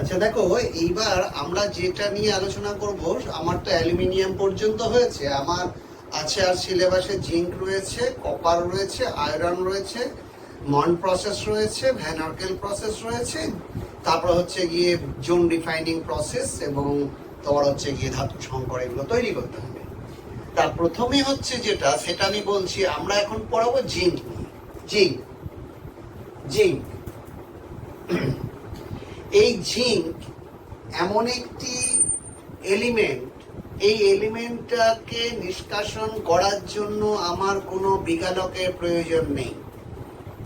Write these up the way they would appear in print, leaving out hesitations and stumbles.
আচ্ছা দেখো, এইবার আমরা যেটা নিয়ে আলোচনা করব, আমার তো অ্যালুমিনিয়াম পর্যন্ত হয়েছে, আমার আছে আর সিলেবাসে জিঙ্ক রয়েছে, কপার রয়েছে, আয়রন রয়েছে, মন প্রসেস রয়েছে, ভ্যান আর্কেল প্রসেস রয়েছে, তারপর হচ্ছে গিয়ে জোন রিফাইনিং প্রসেস, এবং তোমার হচ্ছে গিয়ে ধাতু সংকর এগুলো তৈরি করতে হবে। তার প্রথমে হচ্ছে যেটা, সেটা আমি বলছি, আমরা এখন পড়াবো জিঙ্ক নিয়ে। জিঙ্ক জিঙ্ক এই জিঙ্ক এমন একটি এলিমেন্ট, এই এলিমেন্টটাকে নিষ্কাশন করার জন্য আমার কোনো বিঘালকের প্রয়োজন নেই।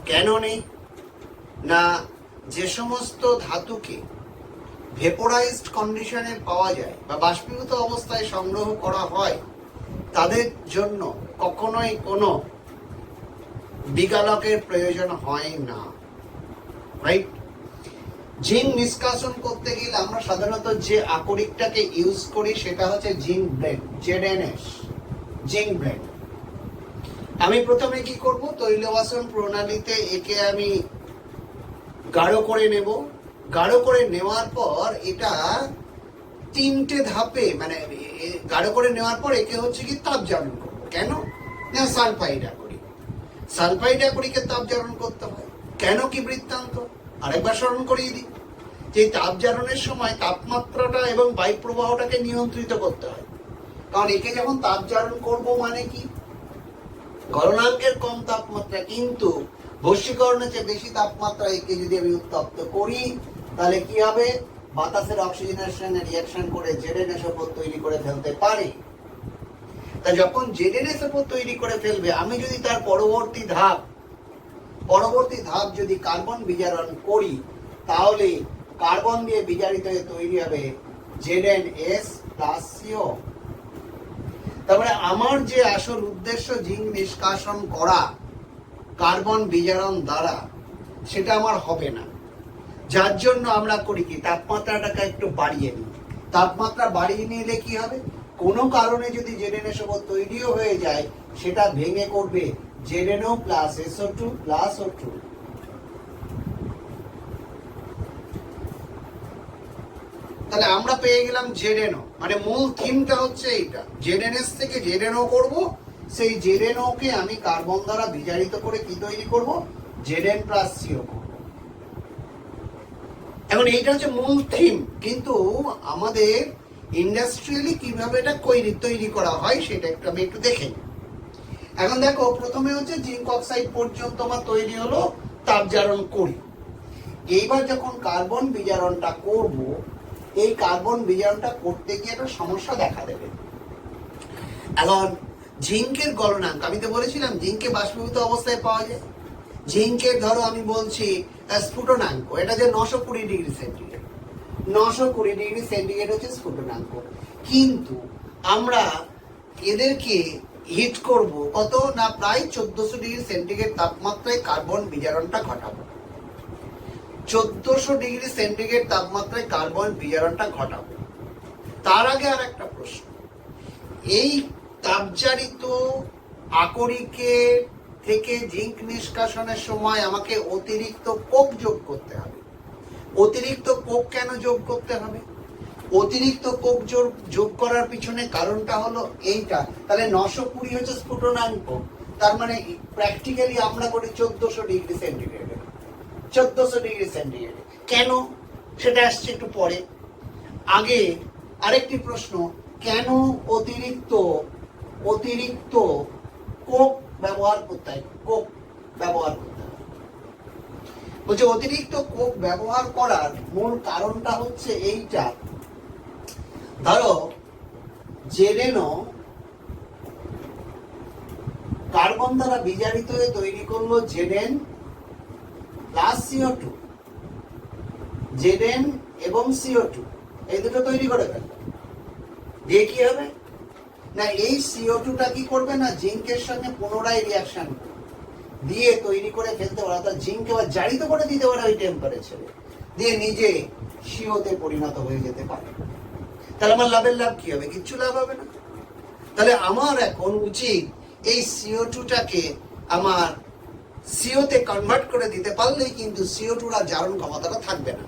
কেন নেই? না, যে সমস্ত ধাতুকে ভেপোরাইজড কন্ডিশনে পাওয়া যায় বা বাষ্পীভূত অবস্থায় সংগ্রহ করা হয়, তাদের জন্য কখনোই কোনো বিঘালকের প্রয়োজন হয় না, রাইট? জিঙ্ক নিষ্কাশন করতে গেলে আমরা সাধারণত যে আকরিকটাকে ইউজ করি সেটা হচ্ছে zinc blend, ZnS, zinc blend. আমি প্রথমে কি করব, তৈলবাসন প্রণালীতে একে আমি গাঢ় করে নেব। গাঢ় করে নেওয়ার পর এটা তিনটে ধাপে, মানে গাঢ় করে নেওয়ার পর একে হচ্ছে কি তাপ জারণ করবো। কেন? না, সালফাইড আকরিক, সালফাইড আকরিকে তাপ জারণ করতে হয়। কেন, কি বৃত্তান্ত আরেকবার স্মরণ করিয়ে দিই, যে তাপ জারণের সময় তাপমাত্রাটা এবং বায়ু প্রবাহটাকে নিয়ন্ত্রিত করতে হয়। কারণ একে যখন তাপ জারণ করবো মানে কি, গলনাঙ্কের কম তাপমাত্রা কিন্তু বশীকরণের চেয়ে বেশি তাপমাত্রা একে যদি আমি উত্তপ্ত করি, তাহলে কি হবে, বাতাসের অক্সিজেনেশনে রিয়াকশন করে ZnSO4 তৈরি করে ফেলতে পারে। তা যখন ZnSO4 তৈরি করে ফেলবে, আমি যদি তার পরবর্তী ধাপ যদি কার্বন বিজারণ করি, তাহলে কার্বন দিয়ে বিজারিত হয়ে তৈরি হবে ZnS+CO। তারপরে আমার যে আসল উদ্দেশ্য জিঙ্ক নিষ্কাশন করা কার্বন বিজারণ দ্বারা, সেটা আমার হবে না। যার জন্য আমরা করি কি, তাপমাত্রাটাকে একটু বাড়িয়ে নিই। তাপমাত্রা বাড়িয়ে নিলে কি হবে, কোনো কারণে যদি ZnSO4 তৈরিও হয়ে যায়, সেটা ভেঙে করবে ZnO+SO2+O2। তাহলে আমরা পেয়ে গেলাম ZnO, মানে মূল থিমটা হচ্ছে এইটা, ZnS থেকে ZnO করব, সেই ZnO কে আমি কার্বন দ্বারা বিজারিত করে কি তৈরি করব, Zn+CO করব। এখন এইটা হচ্ছে মূল থিম, কিন্তু আমাদের ইন্ডাস্ট্রিয়ালি কিভাবে এটা তৈরি করা হয় সেটা আমি একটু দেখে নিই। এখন দেখো, প্রথমে হচ্ছে জিঙ্ক অক্সাইড পর্যন্ত আমার তৈরি হলো, তাপ জারণ করি। এইবার যখন কার্বন বিজারণটা করব, এই কার্বন বিজারণটা করতে গিয়ে একটা সমস্যা দেখা দেবে। এখন জিঙ্কের গলনাঙ্ক, আমি তো বলেছিলাম জিঙ্কে বাষ্পীভূত অবস্থায় পাওয়া যায়। জিঙ্কের ধরো আমি বলছি স্ফুটনাঙ্ক, এটা যে 920 ডিগ্রি সেন্টিগ্রেড, 920 ডিগ্রি সেন্টিগ্রেড হচ্ছে স্ফুটনাঙ্ক। কিন্তু আমরা এদেরকে হিট করব কত না, প্রায় 1400 ডিগ্রি সেন্টিগ্রেড তাপমাত্রায় কার্বন বিজারণটা ঘটাবো। 1400 ডিগ্রি সেন্টিগ্রেড তাপমাত্রায় কার্বন বিজারণটা ঘটাবো। তার আগে আর একটা প্রশ্ন, এই তাপজারিত আকরিকের থেকে জিঙ্ক নিষ্কাশনের সময় আমাকে অতিরিক্ত কোক যোগ করতে হবে। অতিরিক্ত কোক কেন যোগ করতে হবে? অতিরিক্ত কোক যোগ করার পিছনে কারণটা হলো এইটা। তাহলে 920 হচ্ছে স্ফুটনাঙ্ক, তার মানে প্র্যাকটিক্যালি আমরা করি 1400 ডিগ্রি সেন্টিগ্রেডে। 1400 ডিগ্রি সেন্টিগ্রেডে কেন, সেটা আসছে একটু পরে। আগে আরেকটি প্রশ্ন, কেন অতিরিক্ত কোক ব্যবহার করতে হয়? কোক ব্যবহার করতে হয় বলছে, অতিরিক্ত কোক ব্যবহার করার মূল কারণটা হচ্ছে এইটা। ধরো ZnO কার্বন দ্বারা বিজারিত হয়ে তৈরি করলো Zn+CO2, Zn এবং CO2 এই দুটো তৈরি করে ফেলবে। দিয়ে কি হবে না, এই CO2টা কি করবে না, জিঙ্কের সঙ্গে পুনরায় রিয়াকশন দিয়ে তৈরি করে ফেলতে পারে, অর্থাৎ জিঙ্ক আবার জারিত করে দিতে পারে ওই টেম্পারেচারে, দিয়ে নিজে CO-তে পরিণত হয়ে যেতে পারে। তাহলে আমার লাভের লাভ কি হবে? কিচ্ছু লাভ হবে না। তাহলে আমার এখন উচিত এই CO2টাকে আমার CO-তে কনভার্ট করে দিতে পারলেই কিন্তু CO2 আর জারণ ক্ষমতাটা থাকবে না।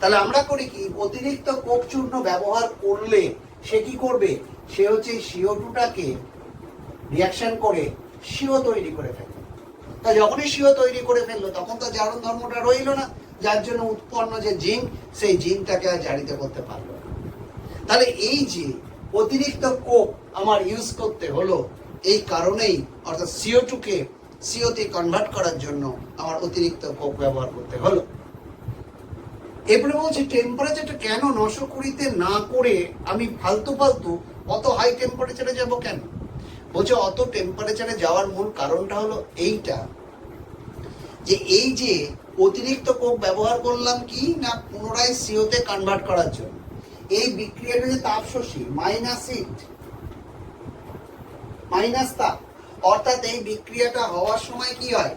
তাহলে আমরা করি কি, অতিরিক্ত কোক চূর্ণ ব্যবহার করলে সে কি করবে, সে হচ্ছে CO2টাকে রিয়াকশন করে CO তৈরি করে ফেলবে। তা যখনই CO তৈরি করে ফেললো তখন তো জারণ ধর্মটা রইল না, যার জন্য উৎপন্ন যে জিঙ্ক, সেই জিঙ্কটাকে আর জারিত করতে পারলো না। তাহলে এই যে অতিরিক্ত কোক আমার ইউজ করতে হলো, এই কারণেই অর্থাৎ CO2কে CO তে কনভার্ট করার জন্য আমার অতিরিক্ত কোক ব্যবহার করতে হলো। এরপরে বলছে টেম্পারেচারটা কেন 920-তে না করে আমি ফালতু অত হাই টেম্পারেচারে যাব কেন? বলছে অত টেম্পারেচারে যাওয়ার মূল কারণটা হলো এইটা, যে এই যে অতিরিক্ত কোক ব্যবহার করলাম কি না পুনরায় CO তে কনভার্ট করার জন্য। এই বিক্রিয়াটা যে তাপ শোষী, মাইনাস তাপ, অর্থাৎ এই বিক্রিয়াটা হওয়ার সময় কি হয়,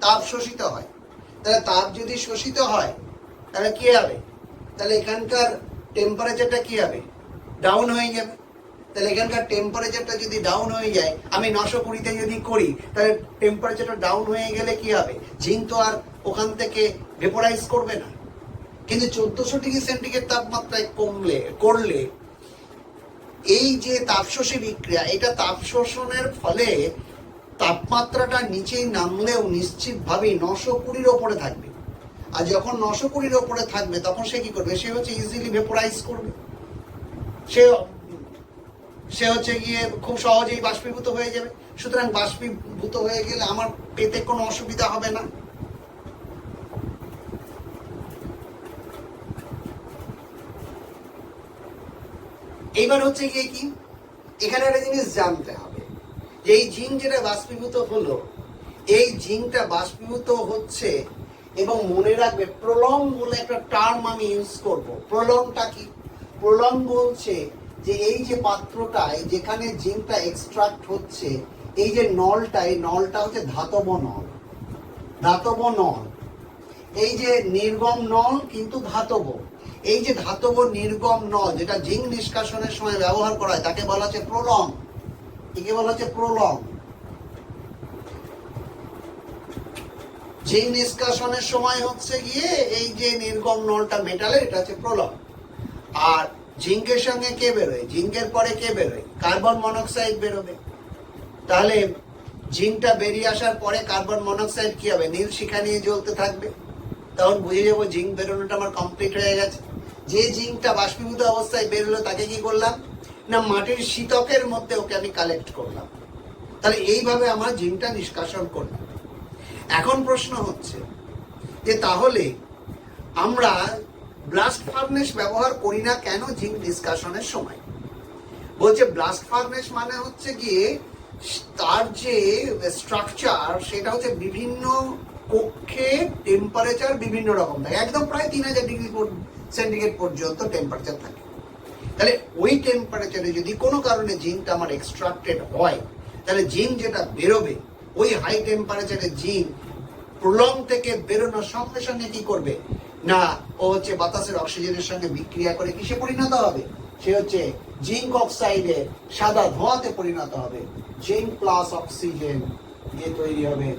তাপ শোষিত হয়। তাহলে তাপ যদি শোষিত হয় তাহলে কি হবে, তাহলে এখানকার টেম্পারেচারটা কি হবে, ডাউন হয়ে যাবে। তাহলে এখানকার টেম্পারেচারটা যদি ডাউন হয়ে যায়, আমি 920-তে যদি করি, তাহলে টেম্পারেচারটা ডাউন হয়ে গেলে কি হবে, জিঙ্ক তো আর ওখান থেকে ভেপোরাইজ করবে না। কিন্তু 1400°C তাপমাত্রায় করলে এই যে তাপশোষী বিক্রিয়া, এটা তাপ শোষণের ফলে তাপমাত্রাটা নিচেই নামলেও নিশ্চিতভাবেই 920-র ওপরে থাকবে। আর যখন 920-র ওপরে থাকবে তখন সে কি করবে, সে হচ্ছে ইজিলি ভেপোরাইজ করবে, সে হচ্ছে গিয়ে খুব সহজেই বাষ্পীভূত হয়ে যাবে। সুতরাং বাষ্পীভূত হয়ে গেলে আমার পেতে কোনো অসুবিধা হবে না। এইবার হচ্ছে গিয়ে কি, এখানে একটা জিনিস জানতে হবে, যে এই জিঙ্ক যেটা বাষ্পীভূত হলো, এই জিঙ্কটা বাষ্পীভূত হচ্ছে, এবং মনে রাখবে প্রলং বলে একটা টার্ম আমি ইউজ করব। প্রলংটা কি, প্রলং বলছে যে এই যে পাত্রটায় যেখানে জিঙ্কটা এক্সট্রাক্ট হচ্ছে, এই যে নলটা, এই নলটা হচ্ছে ধাতব নল। এই যে নির্গম নল কিন্তু ধাতব, এই যে ধাতব নির্গম নল যেটা জিঙ্ক নিষ্কাশনের সময় ব্যবহার করা হয় তাকে বলা হচ্ছে প্রলং। একে বলা হচ্ছে প্রলং। জিঙ্ক নিষ্কাশনের সময় হচ্ছে গিয়ে এই যে নির্গম নলটা মেটালের, এটা হচ্ছে প্রলং। আর জিঙ্কের সঙ্গে কে বেরোয়, জিঙ্কের পরে কে বেরোয়, কার্বন মনোক্সাইড বেরোবে। তাহলে জিঙ্কটা বেরিয়ে আসার পরে কার্বন মনোক্সাইড কি হবে, নীল শিখা নিয়ে জ্বলতে থাকবে। তখন বুঝে যাবো জিঙ্ক বেরোনোটা আমার কমপ্লিট হয়ে গেছে। যে জিঙ্কটা বাষ্পীভূত অবস্থায় বেরোলো তাকে কি করলাম না, মাটির শীতকের মধ্যে ওকে আমি কালেক্ট করলাম। তাহলে এইভাবে আমার জিঙ্কটা নিষ্কাশন করলাম। এখন প্রশ্ন হচ্ছে যে তাহলে আমরা ব্লাস্ট ফার্নেস ব্যবহার করি না কেন জিঙ্ক নিষ্কাশনের সময়? বলছে ব্লাস্ট ফার্নেস মানে হচ্ছে গিয়ে তার যে স্ট্রাকচার, সেটা হচ্ছে বিভিন্ন কক্ষে টেম্পারেচার বিভিন্ন রকম থাকে, একদম প্রায় 3000°C পর্যন্ত টেম্পারেচার থাকে। তাহলে ওই টেম্পারেচারে যদি কোনো কারণে জিঙ্কটা আমার এক্সট্রাক্টেড হয়, তাহলে জিঙ্ক যেটা বেরোবে, ওই হাই টেম্পারেচারে জিঙ্ক প্রলং থেকে বেরোনোর সঙ্গে সঙ্গে কি করবে না, ও হচ্ছে বাতাসের অক্সিজেনের সঙ্গে বিক্রিয়া করে কিসে পরিণত হবে, সে হচ্ছে জিঙ্ক অক্সাইডের সাদা ধোঁয়াতে পরিণত হবে। জিঙ্ক প্লাস অক্সিজেন দিয়ে তৈরি হবে,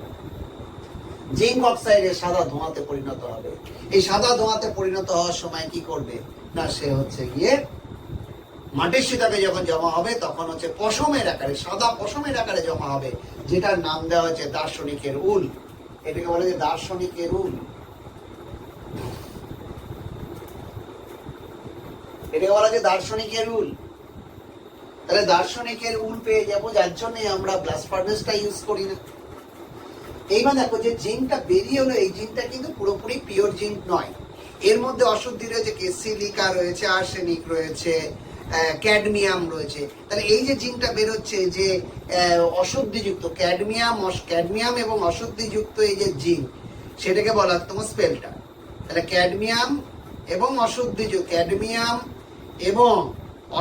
জিঙ্ক অক্সাইডের সাদা ধোঁয়াতে পরিণত হবে। এই সাদা ধোঁয়াতে পরিণত হওয়ার সময় কি করবে না, সে হচ্ছে গিয়ে মাটির শীতকে যখন জমা হবে তখন হচ্ছে পশমের আকারে, সাদা পশমের আকারে জমা হবে, যেটার নাম দেওয়া হচ্ছে দার্শনিকের উল। এটাকে বলে যে দার্শনিকের উল। এটাকে বলা যে দার্শনিকের উল। তাহলে দার্শনিকের উল পেয়ে যাবো, যার জন্য আমরা ব্লাস্ট ফার্নেসটা ইউজ করি না। এইবার দেখো যে জিঙ্কটা বেরিয়ে হলো, এই জিঙ্কটা কিন্তু পুরোপুরি পিওর জিঙ্ক নয়। এর মধ্যে অশুদ্ধি রয়েছে, সিলিকা রয়েছে, আর্সেনিক রয়েছে, ক্যাডমিয়াম রয়েছে। তাহলে এই যে জিঙ্কটা বেরোচ্ছে, যে অশুদ্ধিযুক্ত ক্যাডমিয়াম এবং অশুদ্ধিযুক্ত এই যে জিঙ্ক, সেটাকে বলা হয় তোমার স্পেলটা। তাহলে ক্যাডমিয়াম এবং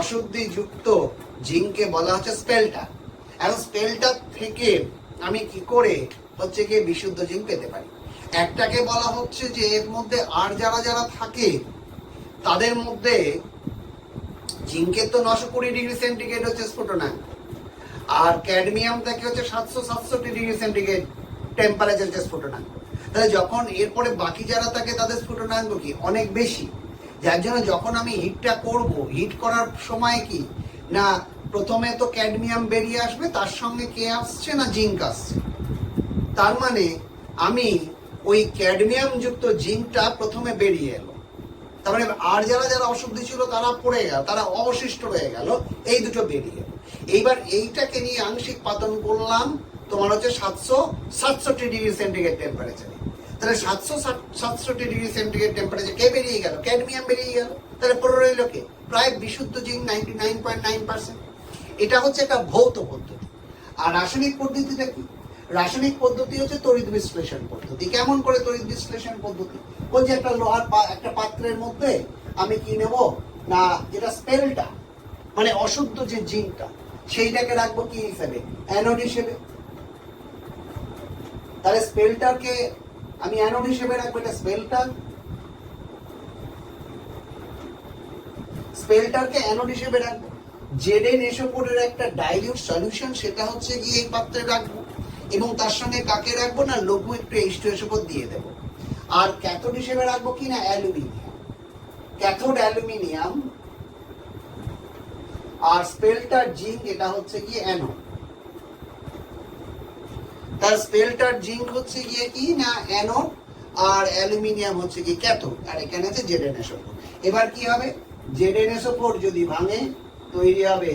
অশুদ্ধিযুক্ত জিঙ্ককে বলা হচ্ছে স্পেলটা। এখন স্পেলটা থেকে আমি কি করে হচ্ছে গিয়ে বিশুদ্ধ জিঙ্ক পেতে পারি? একটাকে বলা হচ্ছে যে এর মধ্যে আর যারা থাকে তাদের মধ্যে জিঙ্কের তো 920°C হচ্ছে স্ফুটনাঙ্ক, আর ক্যাডমিয়াম থেকে হচ্ছে 767°C টেম্পারেচার হচ্ছে স্ফুটনাঙ্ক। তাহলে যখন এরপরে বাকি যারা থাকে তাদের স্ফুটনাঙ্ক কি অনেক বেশি, যার জন্য যখন আমি হিটটা করব, হিট করার সময় কি না প্রথমে তো ক্যাডমিয়াম বেরিয়ে আসবে, তার সঙ্গে কে আসছে না জিঙ্ক আসছে। তার মানে আমি ওই ক্যাডমিয়াম যুক্ত জিঙ্কটা প্রথমে বেরিয়ে এলো, তার মানে আর যারা যারা অশুদ্ধি ছিল তারা পড়ে গেল, তারা অবশিষ্ট রয়ে গেল, এই দুটো বেরিয়ে এলো। এইবার এইটাকে নিয়ে আংশিক পাতন করলাম তোমার হচ্ছে 760 ডিগ্রি সেন্টিগ্রেড টেম্পারেচারে। তাহলে 760 ডিগ্রি সেন্টিগ্রেড টেম্পারেচার কে বেরিয়ে গেল? ক্যাডমিয়াম বেরিয়ে গেল। তাহলে পড়ে রইল কে? প্রায় বিশুদ্ধ জিঙ্ক 99.9%। এটা হচ্ছে একটা ভৌত পদ্ধতি। আর রাসায়নিক পদ্ধতিটা কি? রাসায়নিক পদ্ধতি হচ্ছে তড়িৎ বিশ্লেষণ পদ্ধতি। কেমন করে তড়িৎ বিশ্লেষণ পদ্ধতি? বলছি একটা লোহার একটা পাত্রের মধ্যে আমি কি নেব না, যেটা স্পেলটা মানে অশুদ্ধ যে জিঙ্কটা, সেইটাকে রাখবো কি হিসেবে? অ্যানোড হিসেবে। তাহলে স্পেলটাকে আমি অ্যানোড হিসেবে রাখবো, এটা স্পেলটার, স্পেলটারকে অ্যানোড হিসেবে রাখবো। Zn-SO4 এর একটা ডাইলিউট সলিউশন, সেটা হচ্ছে গিয়ে এই পাত্রে রাখবো, এবং তার সঙ্গে কাকে রাখবো না লঘু একটু H2SO4 দিয়ে দেবো। আর ক্যাথোড হিসেবে রাখবো কি না অ্যালুমিনিয়াম, ক্যাথোড অ্যালুমিনিয়াম। আর স্পেলটার জিঙ্ক এটা হচ্ছে গিয়ে অ্যানোড। তার স্পেলটার জিঙ্ক হচ্ছে গিয়ে কি না অ্যানোড, আর অ্যালুমিনিয়াম হচ্ছে কি ক্যাথোড, আর এখানে আছে Zn-SO4। এবার কি হবে? Zn-SO4 যদি ভাঙে তৈরি হবে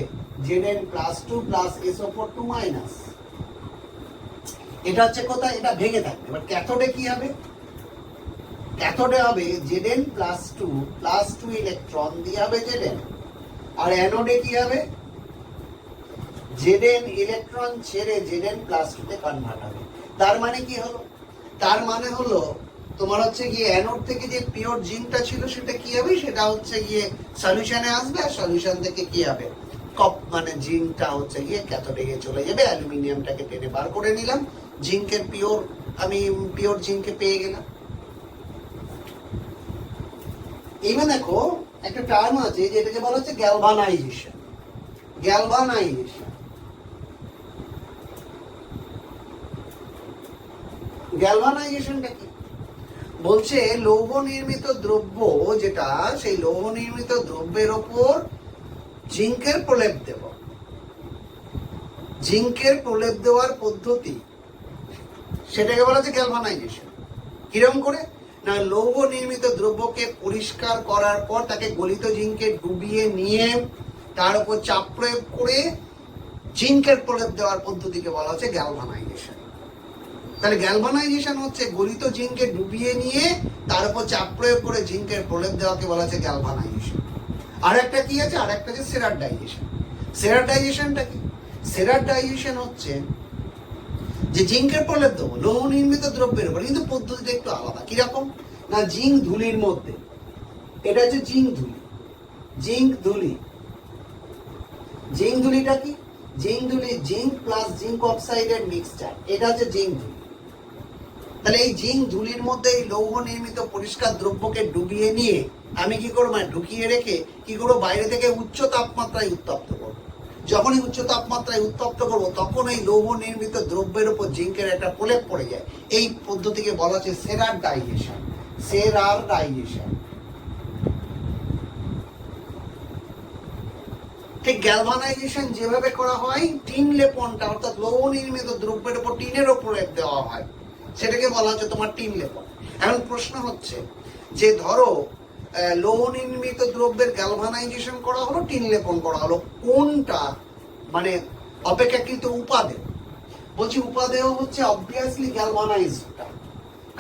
Zn+2 প্লাস SO4 মাইনাস। এটা হচ্ছে কোথায়? এটা ভেঙে থাকবে। এবার ক্যাথোডে কি হবে? ক্যাথোডে হবে Zn+2 প্লাস 2 ইলেকট্রন দিয়ে হবে Zn। আর অ্যানোডে কি হবে? Zn ইলেকট্রন ছেড়ে Zn+2 তে কনভার্ট হবে। তার মানে কি হলো? তার মানে হলো তোমার হচ্ছে গিয়ে অ্যানোড থেকে যে পিওর জিঙ্কটা ছিল সেটা কি হবে? সেটা হচ্ছে গিয়ে সলিউশনে আসবে, আর সলিউশন থেকে কি হবে? মানে জিঙ্কটা হচ্ছে গিয়ে ক্যাথোডে গিয়ে চলে যাবে। অ্যালুমিনিয়ামটাকে টেনে বার করে নিলাম, জিঙ্কের পিওর, আমি পিওর জিঙ্কে পেয়ে গেলাম। এইবার দেখো একটা টার্ম আছে যেটাকে বলা হচ্ছে গ্যালভানাইজেশন। গ্যালভানাইজেশন, গ্যালভানাইজেশনটা কি? বলছে লৌহ নির্মিত দ্রব্য যেটা, সেই লৌহ নির্মিত দ্রব্যের ওপর জিঙ্কের প্রলেপ দেব। জিঙ্কের প্রলেপ দেওয়ার পদ্ধতি, সেটাকে বলা হচ্ছে গ্যালভানাইজেশন। কিরকম করে না, লৌহ নির্মিত দ্রব্যকে পরিষ্কার করার পর তাকে গলিত জিঙ্কে ডুবিয়ে নিয়ে তার উপর চাপ প্রয়োগ করে জিঙ্কের প্রলেপ দেওয়ার পদ্ধতিকে বলা হচ্ছে গ্যালভানাইজেশন। তাহলে গ্যালভানাইজেশন হচ্ছে গলিত জিঙ্কে ডুবিয়ে নিয়ে তার উপর চাপ প্রয়োগ করে জিঙ্কের প্রলেপ দেওয়াকে বলা হচ্ছে গ্যালভানাইজেশন। আর একটা কি আছে? আর একটা হচ্ছে সেরারডাইজেশন। সেরারডাইজেশনটা কি? সেরারডাইজেশন হচ্ছে যে জিঙ্কের প্রলেপ দেবো লৌহ নির্মিত দ্রব্যের উপর, কিন্তু পদ্ধতিটা একটু আলাদা। কিরকম না, জিঙ্ক ধুলির মধ্যে, এটা হচ্ছে জিঙ্ক ধুলি। জিঙ্ক ধুলি, জিঙ্ক ধুলিটা কি? জিঙ্ক ধুলি জিঙ্ক প্লাস জিঙ্ক অক্সাইডের মিক্সচার, এটা হচ্ছে জিঙ্ক ধুলি। তাহলে এই জিঙ্ক ধুলির মধ্যে এই লৌহ নির্মিত পরিষ্কার দ্রব্যকে ডুবিয়ে নিয়ে আমি কি করবো? ঢুকিয়ে রেখে কি করবো? বাইরে থেকে উচ্চ তাপমাত্রায় উত্তপ্ত করবো। যখনই উচ্চ তাপমাত্রায় উত্তপ্ত করবো তখন এই লৌহ নির্মিত দ্রব্যের উপর জিঙ্কের একটা প্রলেপ পড়ে যায়। এই পদ্ধতিকে বলা হচ্ছে সেরারডাইজেশন। সেরারডাইজেশন। ঠিক গ্যালভানাইজেশন যেভাবে করা হয়, টিন লেপনটা অর্থাৎ লৌহ নির্মিত দ্রব্যের উপর টিনেরও প্রলেপ দেওয়া হয়, সেটাকে বলা হচ্ছে তোমার টিন লেপন। এখন প্রশ্ন হচ্ছে যে ধরো লৌহ নির্মিত দ্রব্যের গ্যালভানাইজেশন করা হলো, টিন লেপন করা হলো, কোনটা মানে অপেক্ষাকৃত উপাদেয়? বলছি উপাদেয় হচ্ছে অবভিয়াসলি গ্যালভানাইজডটা।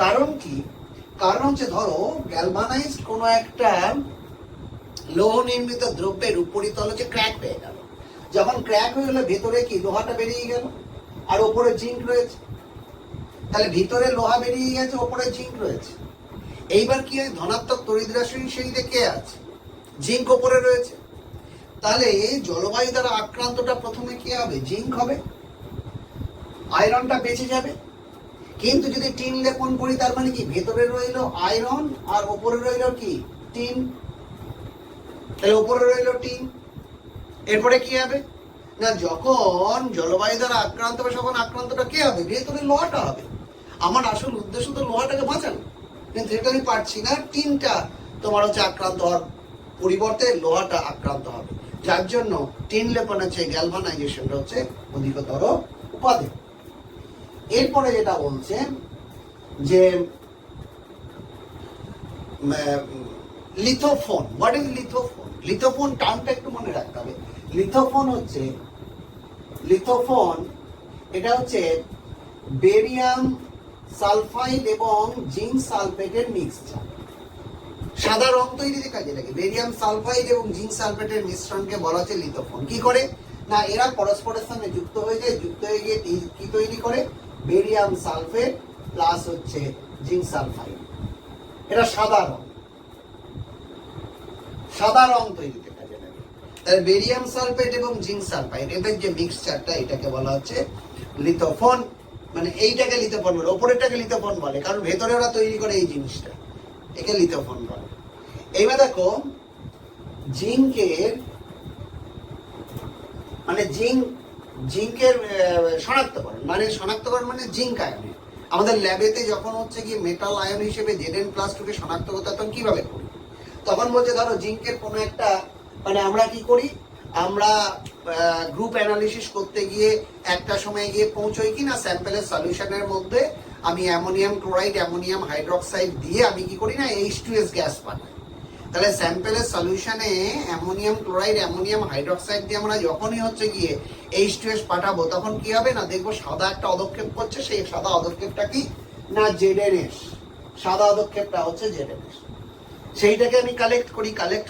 কারণ কি? কারণ হচ্ছে ধরো গ্যালভানাইজড কোনো একটা লৌহ নির্মিত দ্রব্যের উপরিতল হচ্ছে ক্র্যাক হয়ে গেল। যখন ক্র্যাক হয়ে গেলে ভেতরে কি লোহাটা বেরিয়ে গেল, আর ওপরে জিঙ্ক রয়েছে। তাহলে ভিতরে লোহা বেরিয়ে গেছে, ওপরে জিঙ্ক রয়েছে। এইবার কি হয়? ধনাত্মক তড়িৎ রাশি সেই কে আছে? জিঙ্ক ওপরে রয়েছে। তাহলে জলবায়ু দ্বারা আক্রান্তটা প্রথমে কি হবে? জিঙ্ক হবে, আয়রনটা বেঁচে যাবে। কিন্তু যদি টিন লেপন করি তার মানে কি? ভেতরে রইল আয়রন আর ওপরে রইল কি? টিন। তাহলে ওপরে রইল টিন। এরপরে কি হবে না, যখন জলবায়ু দ্বারা আক্রান্ত হবে তখন আক্রান্তটা কে হবে? ভেতরে লোহাটা হবে। আমার আসল উদ্দেশ্য তো লোহাটাকে বাঁচানো, কিন্তু সেটা আমি পারছি না, টিনটা তোমার হচ্ছে আক্রান্ত হওয়ার পরিবর্তে লোহাটা আক্রান্ত হবে, যার জন্য টিন লেপনের চেয়ে গ্যালভানাইজেশনটা হচ্ছে অধিকতর উপাদেয়। এরপরে যেটা বলছে যে লিথোফোন। What is লিথোফোন? লিথোফোন টার্মটা একটু মনে রাখতে হবে। লিথোফোন এটা হচ্ছে বেরিয়াম সালফাইড এবং জিঙ্ক সালফেটের মিক্সচার। সাদা রং তৈরিতে কাজে লাগে। বেরিয়াম সালফাইড এবং জিঙ্ক সালফেটের মিশ্রণকে বলা হচ্ছে লিথোফোন। কি করে না, এরা পরস্পরের সঙ্গে যুক্ত হয়ে যায়, যুক্ত হয়ে গিয়ে কি তৈরি করে? বেরিয়াম সালফেট প্লাস হচ্ছে জিঙ্ক সালফাইড। এটা সাদা রং তৈরিতে কাজে লাগে। তাহলে বেরিয়াম সালফেট এবং জিঙ্ক সালফাইড এদের যে মিক্সচারটা, এটাকে বলা হচ্ছে লিথোফোন। মানে এইটাকে লিথোফোন বলে, ওপরেরটাকে লিথোফোন বলে, কারণ ভেতরে ওরা তৈরি করে এই জিনিসটা, একে লিথোফোন বলে। এইবার দেখো জিঙ্কের মানে জিঙ্কের শনাক্তকরণ মানে জিঙ্ক আয়ন। আমাদের ল্যাবেতে যখন হচ্ছে কি মেটাল আয়ন হিসেবে Zn+2 কে শনাক্ত করতে তখন কিভাবে করি? তখন বলছে ধরো জিঙ্কের কোনো একটা মানে আমরা কি করি, আমরা গ্রুপ অ্যানালিসিস করতে গিয়ে একটা সময় গিয়ে পৌঁছই কি না, স্যাম্পেলের সলিউশনের মধ্যে আমি অ্যামোনিয়াম ক্লোরাইড অ্যামোনিয়াম হাইড্রোক্সাইড দিয়ে আমি কি করি না, H2S গ্যাস পাঠাই। তাহলে স্যাম্পেলের সলিউশনে অ্যামোনিয়াম ক্লোরাইড অ্যামোনিয়াম হাইড্রোক্সাইড দিয়ে আমরা যখনই হচ্ছে গিয়ে H2S পাঠাবো, তখন কি হবে না, দেখবো সাদা একটা অদক্ষেপ করছে। সেই সাদা অদক্ষেপটা কি না, ZnS। সাদা অদক্ষেপটা হচ্ছে ZnS। সেইটাকে আমি কালেক্ট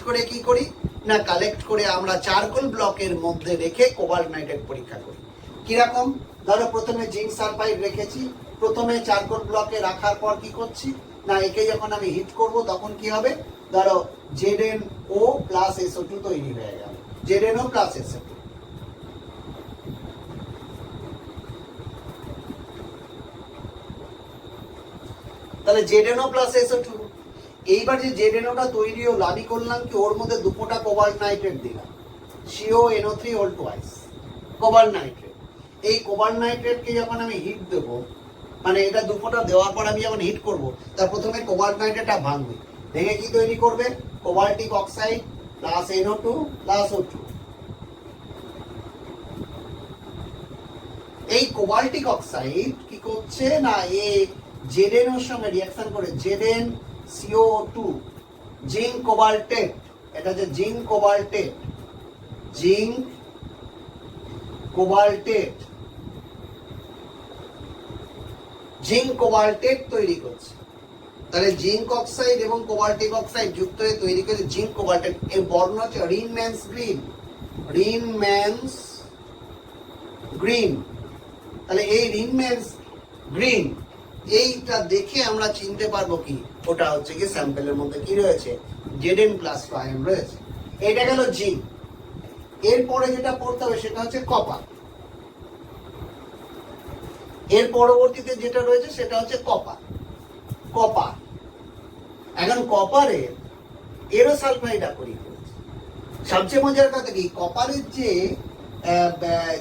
করে কি করি না, কালেক্ট করে আমরা চারকোল ব্লকের মধ্যে রেখে কোবাল্ট নাইট্রেট পরীক্ষা করি। কিরকম? ধরো প্রথমে জিঙ্ক সালফাইড রেখেছি, প্রথমে চারকোল ব্লকে রাখার পর কি করছি না, একে যখন আমি হিট করব তখন কি হবে, ধরো ZnO প্লাস SO2 তৈরি হয়ে গেল, ZnO প্লাস SO2। তাহলে ZnO প্লাস SO2। এইবার যে ZnOটা তৈরি হলো, আমি করলাম কি, ওর মধ্যে 2 ফোঁটা কোবাল্ট নাইট্রেট দিলাম, CONO3 all twice, cobalt nitrate. এই কোবাল্ট নাইট্রেটকে যখন আমি হিট দেবো, মানে এটা 2 ফোঁটা দেওয়ার পর আমি যখন হিট করব, তার প্রথমে কোবাল্ট নাইট্রেটটা ভাঙবে, ভেঙে কি তৈরি করবে, কোবাল্টিক oxide plus NO2 plus O2। এই কোবাল্টিক অক্সাইড কি করছে না, ZnOর সঙ্গে রিঅ্যাকশন করে ZnCO2 জিঙ্ক কোবাল্টেট, এটা হচ্ছে জিঙ্ক কোবাল্টেট তৈরি করছে। তাহলে জিঙ্ক অক্সাইড এবং কোবাল্টিক অক্সাইড যুক্ত হয়ে তৈরি করে জিঙ্ক কোবাল্টেট। এর বর্ণ হচ্ছে রিনম্যান্স গ্রিন। তাহলে এই রিনম্যান্স গ্রিন এইটা দেখে আমরা চিনতে পারবো কি, ওটা হচ্ছে কি স্যাম্পেলের মধ্যে কি রয়েছে, Zn+2 আয়ন রয়েছে। এটা গেল জিঙ্ক। এরপরে যেটা পড়তে হবে সেটা হচ্ছে কপার। এর পরবর্তীতে যেটা রয়েছে সেটা হচ্ছে কপার। এখন কপারের এরোসালফাইড আকরিক রয়েছে। সবচেয়ে মজার কথা কি, কপারের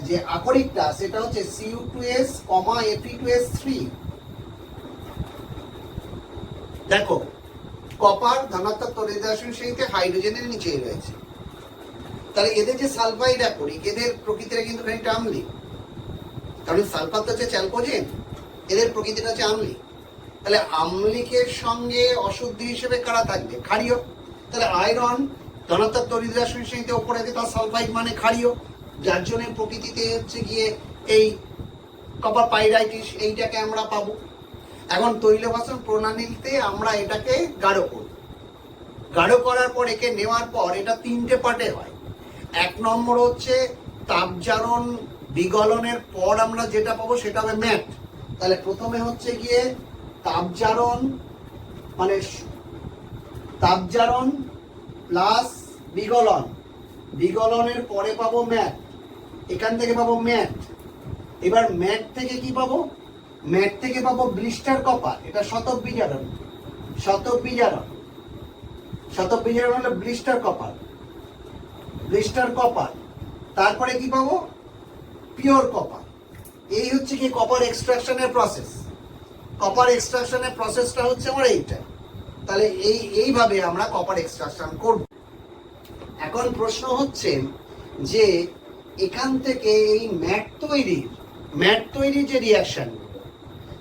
যে আকরিকটা সেটা হচ্ছে Cu2S, Fe2S3। দেখো কপার ধনাত্মক তড়িৎ-আকর্ষণ সেইতে হাইড্রোজেনের নিচেই রয়েছে। তাহলে এদের যে সালফাইড আকরিক, এদের প্রকৃতিটা কিন্তু খানিকটা আম্লিক, কারণ সালফার তো হচ্ছে চ্যালকোজেন, এদের প্রকৃতিটা হচ্ছে আম্লিক। তাহলে আম্লিকের সঙ্গে অশুদ্ধি হিসেবে কারা থাকবে, ক্ষারীয়। তাহলে আয়রন ধনাত্মক তড়িৎ-আকর্ষণ সেইতে ওপরে তার সালফাইড মানে ক্ষারীয়, যার জন্য প্রকৃতিতে হচ্ছে গিয়ে এই কপার পাইরাইটিস এইটাকে আমরা পাবো। এখন তৈলভাষণ প্রণালীতে আমরা এটাকে গাঢ় করব। গাঢ় করার পর একে নেওয়ার পর এটা 3টে পার্টে হয়। 1 নম্বর হচ্ছে তাপজারণ বিগলনের পর আমরা যেটা পাবো সেটা হবে ম্যাট। তাহলে প্রথমে হচ্ছে গিয়ে তাপজারণ মানে তাপজারণ প্লাস বিগলনের পরে পাবো ম্যাট, এখান থেকে পাবো ম্যাট। এবার ম্যাট থেকে কি পাবো, ম্যাট থেকে পাবো ব্লিস্টার কপার, এটা শতক বিজারণ হলো ব্লিস্টার কপার। তারপরে কি পাবো, পিওর কপার। এই হচ্ছে কি কপার এক্সট্রাকশনের প্রসেস। কপার এক্সট্রাকশনের প্রসেসটা হচ্ছে আমার এইটা। তাহলে এইভাবে আমরা কপার এক্সট্রাকশন করব। এখন প্রশ্ন হচ্ছে যে এখান থেকে এই ম্যাট তৈরির যে রিয়াকশন,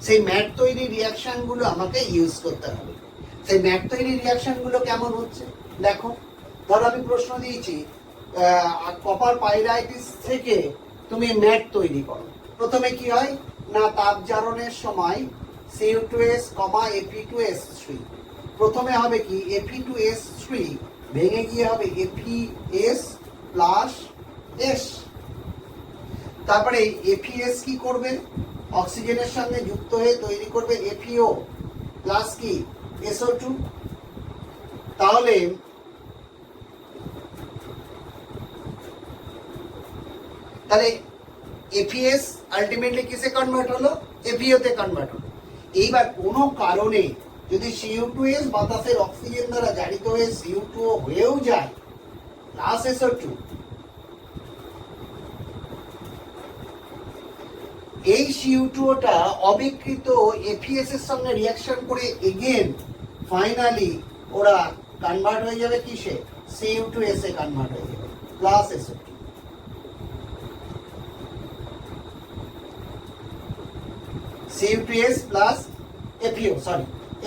সেই ম্যাট তৈরির রিয়াকশন গুলো আমাকে ইউজ করতে হবে। সেই ম্যাট তৈরির রিয়াকশন গুলো কেমন হচ্ছে দেখো। ধরো আমি প্রশ্ন দিয়েছি কপার পাইরাইটিস থেকে তুমি ম্যাট তৈরি করো। প্রথমে কি হয় না, তাপ জারণের সময় Cu2S, Fe2S3, প্রথমে হবে কি Fe2S3 ভেঙে গিয়ে হবে FeS প্লাস S। তারপরে FeS কি করবে, অক্সিজেনের সঙ্গে যুক্ত হয়ে তৈরি করবে FeO প্লাস কি SO2। তাহলে FeS আলটিমেটলি কিসে কনভার্ট হলো, FeO তে কনভার্ট হলো। এইবার কোনো কারণে যদি Cu2S বাতাসের অক্সিজেন দ্বারা জারিত হয়ে Cu2O হয়েও যায় প্লাস SO2, এই Cu2ওটা অবিকৃত FeS এর সঙ্গে রিয়াকশন করে এগেন ফাইনালি ওরা কনভার্ট হয়ে যাবে কিসে, Cu2S এ কনভার্ট হয়ে যাবে plus SO2। Cu2S plus FeO,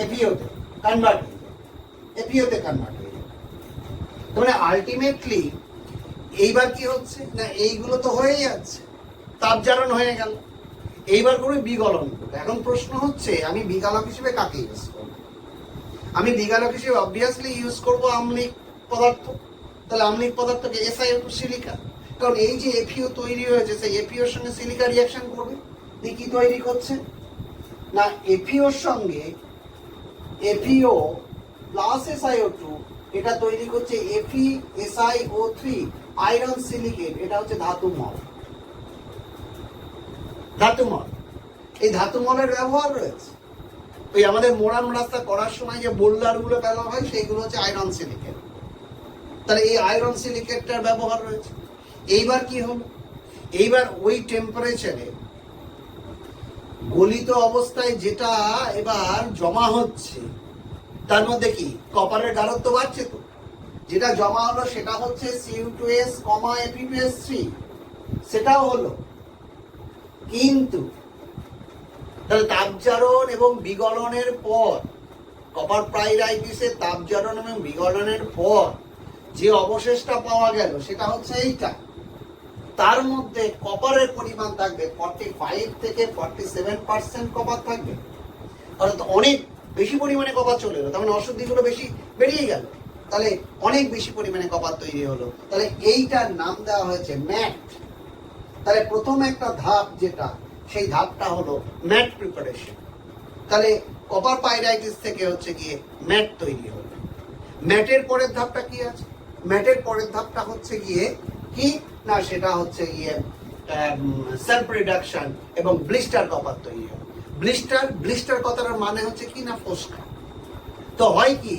FeO তে কনভার্ট হয়ে যাবে, FeO তে কনভার্ট হয়ে যাবে। মানে আলটিমেটলি এইবার কি হচ্ছে না, এইগুলো তো হয়ে যাচ্ছে, তাপ জারণ হয়ে গেল। এইবার করে বিগলন। এখন প্রশ্ন হচ্ছে আমি বিগালক হিসেবে কাকে ইউজ করব? আমি বিগালক হিসেবে অবভিয়াসলি ইউজ করব আম্লিক পদার্থ। তাহলে আম্লিক পদার্থকে SiO2 সিলিকা, কারণ এই যে FeO তৈরি হয়েছে সেই FeO এর সঙ্গে সিলিকা রিয়াকশন করবে। কি তৈরি করছে না, FeO এর সঙ্গে FeO প্লাস SiO2, এটা তৈরি করছে FeSiO3 আয়রন সিলিকেট। এটা হচ্ছে ধাতুমল। এই ধাতুমলের ব্যবহার রয়েছে। ওই আমাদের মোড়ান রাস্তা করার সময় যে বোল্ডার গুলো ফেলা হয় সেইগুলো হচ্ছে আয়রন সিলিকেট। তাহলে এই আয়রন সিলিকেটটার ব্যবহার রয়েছে। এইবার কি হলো, এইবার ওই টেম্পারেচারে গলিত অবস্থায় যেটা এবার জমা হচ্ছে তার মধ্যে কি কপারের গাঢ়ত্ব বাড়ছে। তো যেটা জমা হলো সেটা হচ্ছে Cu2S, Fe2S3, সেটাও হলো। কিন্তু তাহলে তাপজারণ এবং বিগলনের পর, কপার পাইরাইটিসের তাপজারণ এবং বিগলনের পর যে অবশেষটা পাওয়া গেল সেটা হচ্ছে এইটা। তার মধ্যে কপারের পরিমাণ থাকবে 45 থেকে 47% কপার থাকবে, অর্থাৎ অনেক বেশি পরিমাণে কপার চলে এলো। তার মানে অশুদ্ধিগুলো বেশি বেরিয়ে গেল, তাহলে অনেক বেশি পরিমাণে কপার তৈরি হলো। তাহলে এইটার নাম দেওয়া হয়েছে ম্যাট। তাহলে প্রথম একটা ধাপ যেটা, সেই ধাপটা হলো ম্যাট প্রিপারেশন। তাহলে কপার পাইরাইটিস থেকে হচ্ছে গিয়ে ম্যাট তৈরি হলো। ম্যাটের পরের ধাপটা কি আছে, ম্যাটের পরের ধাপটা হচ্ছে গিয়ে কি না, সেটা হচ্ছে গিয়ে সেলফ রিডাকশন এবং ব্লিস্টার কপার তৈরি হবে। ব্লিস্টার কথাটার মানে হচ্ছে কি না, ফোস্কা। তো হয় কি,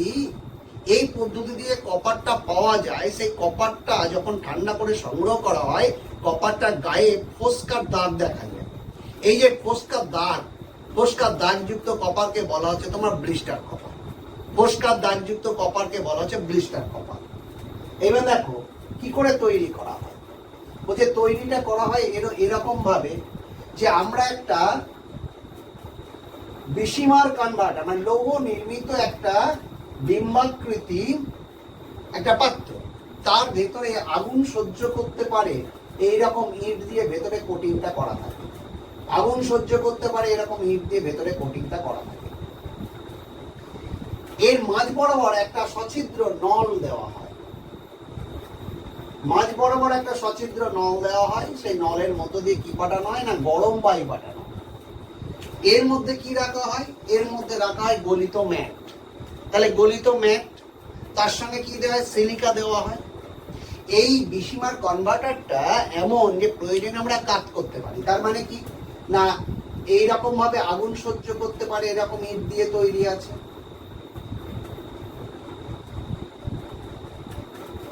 এই পদ্ধতি দিয়ে কপারটা পাওয়া যায়, সেই কপারটা যখন ঠান্ডা করে সংগ্রহ করা হয় কপারটার গায়ে ফোস্কার দাগ দেখা যায়। এই যে ফোস্কার দাগযুক্ত কপারকে বলা হচ্ছে তোমার ব্লিস্টার কপার। ফোস্কার দাগযুক্ত কপারকে বলা হচ্ছে ব্লিস্টার কপার। এবার দেখো কি করে তৈরি করা হয়। বলছে তৈরিটা করা হয় এরকম ভাবে যে আমরা একটা বিসিমার কনভার্টার, মানে লৌহ নির্মিত একটা ডিম্বাকৃতি একটা পাত্র, তার ভেতরে আগুন সহ্য করতে পারে এইরকম ইট দিয়ে ভেতরে কোটিংটা করা থাকে। আগুন সহ্য করতে পারে এরকম ইট দিয়ে ভেতরে কোটিংটা করা থাকে। এর মাঝ বরাবর একটা সছিদ্র নল দেওয়া হয়। মাঝ বরাবর একটা সছিদ্র নল দেওয়া হয়। সেই নলের মধ্য দিয়ে কি পাঠানো হয় না, গরম বায়ু পাঠানো হয়। এর মধ্যে কি রাখা হয়, এর মধ্যে রাখা হয় গলিত ম্যাট। তাহলে গলিত ম্যাট, তার সঙ্গে কি দেওয়া হয়, সিলিকা দেওয়া হয়। এই বিসিমার কনভার্টারটা এমন যে প্রয়োজনে আমরা কাট করতে পারি। তার মানে কি না, এইরকম ভাবে আগুন সহ্য করতে পারে এরকম ইট দিয়ে তৈরি আছে।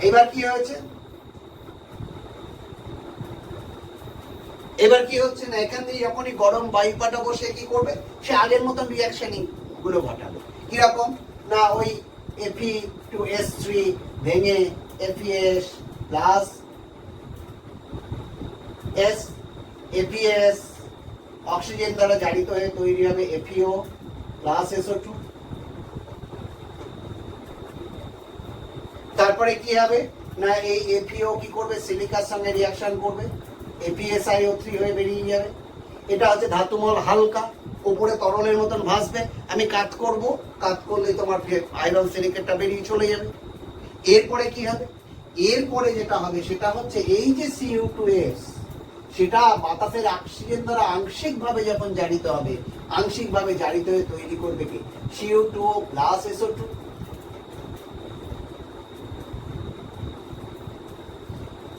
এবার কি হয়েছে, এবার কি হচ্ছে না, এখান থেকে যখনই গরম বায়ু পাঠাবো সে কি করবে, সে আগের মতন রিয়াকশন গুলো ঘটাবে। কিরকম না ওই Fe2S3 ভেঙে FeS প্লাস FeS অক্সিজেন দ্বারা জারিত হয়ে তৈরি হবে FeO প্লাস SO2। তারপরে কি হবে না এই FeO কি করবে, সিলিকার সঙ্গে রিঅ্যাকশন করবে, FeSiO3 হয়ে বেরিয়ে যাবে। এটা হচ্ছে ধাতুমল, হালকা, উপরে তরলের মতন ভাসবে। আমি কাট করব, কাট করলে তোমার আয়রন সিলিকেটটা বেরিয়ে চলে যাবে। এরপরে কি হবে, এরপরে যেটা হবে সেটা হচ্ছে এই যে Cu2S সেটা বাতাসের অক্সিজেন দ্বারা আংশিকভাবে যখন জারিত হবে, আংশিকভাবে জারিত হয়ে তৈরি করবে কি Cu2O প্লাস SO2।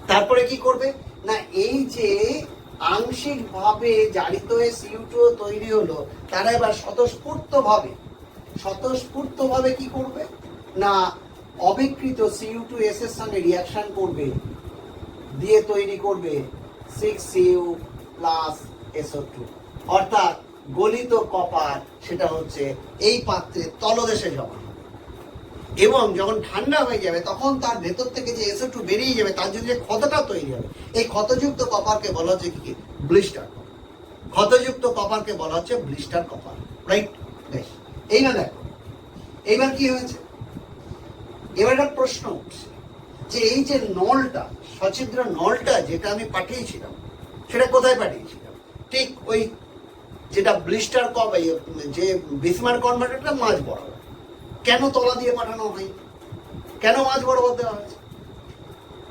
তারপরে কি করবে না এই যে আংশিকভাবে জারিত হয়ে Cu2O তৈরি হলো, তারা এবার স্বতঃস্ফূর্তভাবে কি করবে না অবিকৃত Cu2S এর সঙ্গে রিঅ্যাকশন করবে, দিয়ে তৈরি করবে 6Cu প্লাস SO2, অর্থাৎ গলিত কপার সেটা হচ্ছে এই পাত্রের তলদেশে জমা হবে। এবং যখন ঠান্ডা হয়ে যাবে তখন তার ভেতর থেকে যে SO2 বেরিয়ে যাবে, তার জন্য যে ক্ষতটা তৈরি হবে, এই ক্ষতযুক্ত কপারকে বলা হচ্ছে কি ব্লিস্টার। ক্ষতযুক্ত কপারকে বলা হচ্ছে ব্লিস্টার কপার, রাইট? বেশ, এই না দেখো এইবার কি হয়েছে, এবার একটা প্রশ্ন উঠছে যে এই যে নলটা, সছিদ্র নলটা যেটা আমি পাঠিয়েছিলাম সেটা কোথায় পাঠিয়েছিলাম? ঠিক ওই যেটা ব্লিস্টার কপার, যে বিসমার্ক কনভার্টারটা মাঝ বরাবর। কেন তলা দিয়ে পাঠানো হয়, কেন মাঝ বরাবর দেওয়া হয়েছে?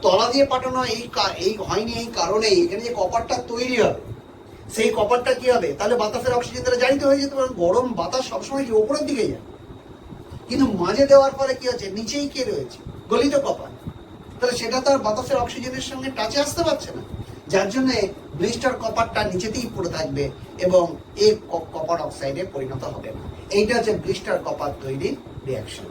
তলা দিয়ে পাঠানো এই হয়নি এই কারণে এখানে যে কপারটা তৈরি হবে, সেই কপারটা কি হবে, তাহলে বাতাসের অক্সিজেন দ্বারা জারিত হয়ে যেতে পারে। গরম বাতাস সবসময় কি উপরের দিকে যায়, কিন্তু মাঝে দেওয়ার পরে কি হচ্ছে, নিচেই কে রয়েছে, গলিত কপার। তাহলে সেটা তো আর বাতাসের অক্সিজেনের সঙ্গে টাচে আসতে পারছে না, যার জন্য ব্লিস্টার কপারটা নিচেতেই পড়ে থাকবে এবং এই কপার অক্সাইডে পরিণত হবে না। এইটা হচ্ছে ব্লিস্টার কপার তৈরির রিঅ্যাকশন।